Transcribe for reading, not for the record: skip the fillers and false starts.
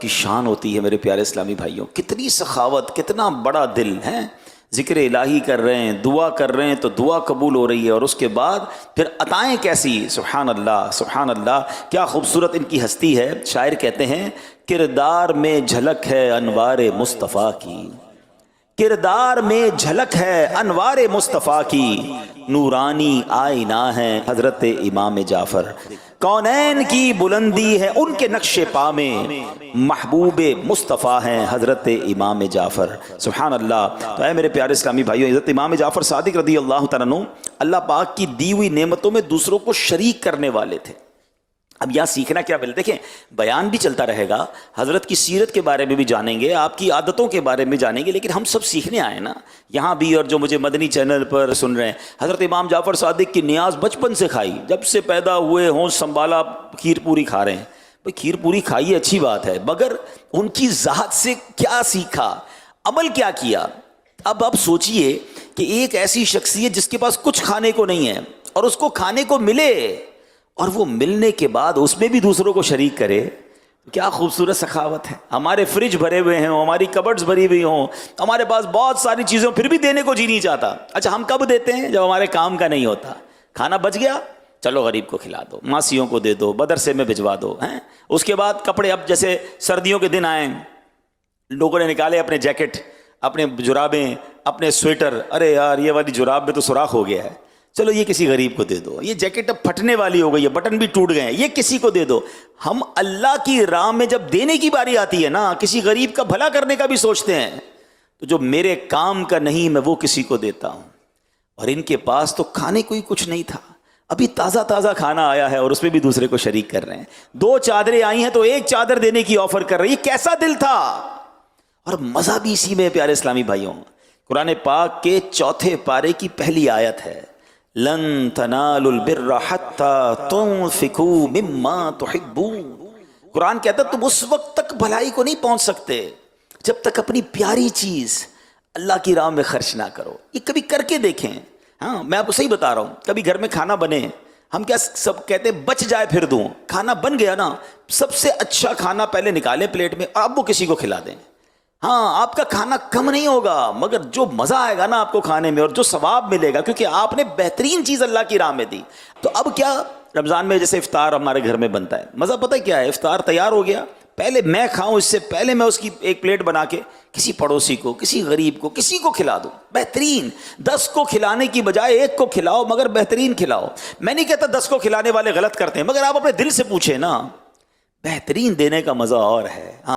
کی شان ہوتی ہے میرے پیارے اسلامی بھائیوں، کتنی سخاوت، کتنا بڑا دل ہے، ذکر الہی کر رہے ہیں، دعا کر رہے ہیں تو دعا قبول ہو رہی ہے، اور اس کے بعد پھر عطائیں کیسی، سبحان اللہ سبحان اللہ، کیا خوبصورت ان کی ہستی ہے۔ شاعر کہتے ہیں کردار میں جھلک ہے انوار مصطفیٰ کی، کردار میں جھلک ہے انوار مصطفیٰ کی، نورانی آئینہ ہے حضرت امام جعفر، کونین کی بلندی ہے ان کے نقش پا میں، محبوب مصطفیٰ ہیں حضرت امام جعفر، سبحان اللہ۔ تو اے میرے پیارے اسلامی بھائیوں، حضرت امام جعفر صادق رضی اللہ تعالیٰ عنہ اللہ پاک کی دی ہوئی نعمتوں میں دوسروں کو شریک کرنے والے تھے۔ اب یہاں سیکھنا کیا ملتا ہے، دیکھیں بیان بھی چلتا رہے گا، حضرت کی سیرت کے بارے میں بھی جانیں گے، آپ کی عادتوں کے بارے میں جانیں گے، لیکن ہم سب سیکھنے آئے نا یہاں بھی، اور جو مجھے مدنی چینل پر سن رہے ہیں، حضرت امام جعفر صادق کی نیاز بچپن سے کھائی، جب سے پیدا ہوئے ہوں سنبھالا کھیر پوری کھا رہے ہیں۔ بھئی کھیر پوری کھائی اچھی بات ہے، مگر ان کی ذات سے کیا سیکھا، عمل کیا کیا۔ اب آپ سوچئے کہ ایک ایسی شخصیت جس کے پاس کچھ کھانے کو نہیں ہے اور اس کو کھانے کو ملے، اور وہ ملنے کے بعد اس میں بھی دوسروں کو شریک کرے، کیا خوبصورت سخاوت ہے۔ ہمارے فریج بھرے ہوئے ہیں، ہماری کبڈز بھری ہوئی ہوں، ہمارے پاس بہت ساری چیزیں، پھر بھی دینے کو جی نہیں چاہتا۔ اچھا ہم کب دیتے ہیں؟ جب ہمارے کام کا نہیں ہوتا، کھانا بچ گیا چلو غریب کو کھلا دو، ماسیوں کو دے دو، مدرسے میں بھجوا دو ہیں۔ اس کے بعد کپڑے، اب جیسے سردیوں کے دن آئیں، لوگوں نے نکالے اپنے جیکٹ، اپنے جرابیں، اپنے سویٹر، ارے یار یہ والی جراب میں تو سوراخ ہو گیا ہے، چلو یہ کسی غریب کو دے دو، یہ جیکٹ اب پھٹنے والی ہو گئی ہے، بٹن بھی ٹوٹ گئے ہیں، یہ کسی کو دے دو۔ ہم اللہ کی راہ میں جب دینے کی باری آتی ہے نا، کسی غریب کا بھلا کرنے کا بھی سوچتے ہیں، تو جو میرے کام کا نہیں میں وہ کسی کو دیتا ہوں۔ اور ان کے پاس تو کھانے کو ہی کچھ نہیں تھا، ابھی تازہ تازہ کھانا آیا ہے اور اس میں بھی دوسرے کو شریک کر رہے ہیں۔ دو چادریں آئی ہیں تو ایک چادر دینے کی آفر کر رہے ہیں، یہ کیسا دل تھا۔ اور مزہ بھی اسی میں پیارے اسلامی بھائیوں، قرآن پاک کے 4 پارے کی پہلی آیت ہے، لن تنالوا البر حتى تنفقوا مما تحبون۔ قرآن کہتا ہے تم اس وقت تک بھلائی کو نہیں پہنچ سکتے جب تک اپنی پیاری چیز اللہ کی راہ میں خرچ نہ کرو۔ یہ کبھی کر کے دیکھیں۔ ہاں میں آپ کو صحیح بتا رہا ہوں، کبھی گھر میں کھانا بنے، ہم کیا سب کہتے ہیں بچ جائے پھر دوں، کھانا بن گیا نا، سب سے اچھا کھانا پہلے نکالیں پلیٹ میں اور اب وہ کسی کو کھلا دیں۔ ہاں آپ کا کھانا کم نہیں ہوگا، مگر جو مزہ آئے گا نا آپ کو کھانے میں، اور جو ثواب ملے گا، کیونکہ آپ نے بہترین چیز اللہ کی راہ میں دی۔ تو اب کیا، رمضان میں جیسے افطار ہمارے گھر میں بنتا ہے، مزہ پتہ کیا ہے، افطار تیار ہو گیا، پہلے میں کھاؤں اس سے پہلے میں اس کی ایک پلیٹ بنا کے کسی پڑوسی کو، کسی غریب کو، کسی کو کھلا دوں، بہترین۔ 10 کو کھلانے کی بجائے 1 کو کھلاؤ، مگر بہترین کھلاؤ۔ میں نہیں کہتا 10 کو کھلانے والے غلط کرتے ہیں، مگر آپ اپنے دل سے پوچھیں نا، بہترین دینے کا مزہ اور ہے۔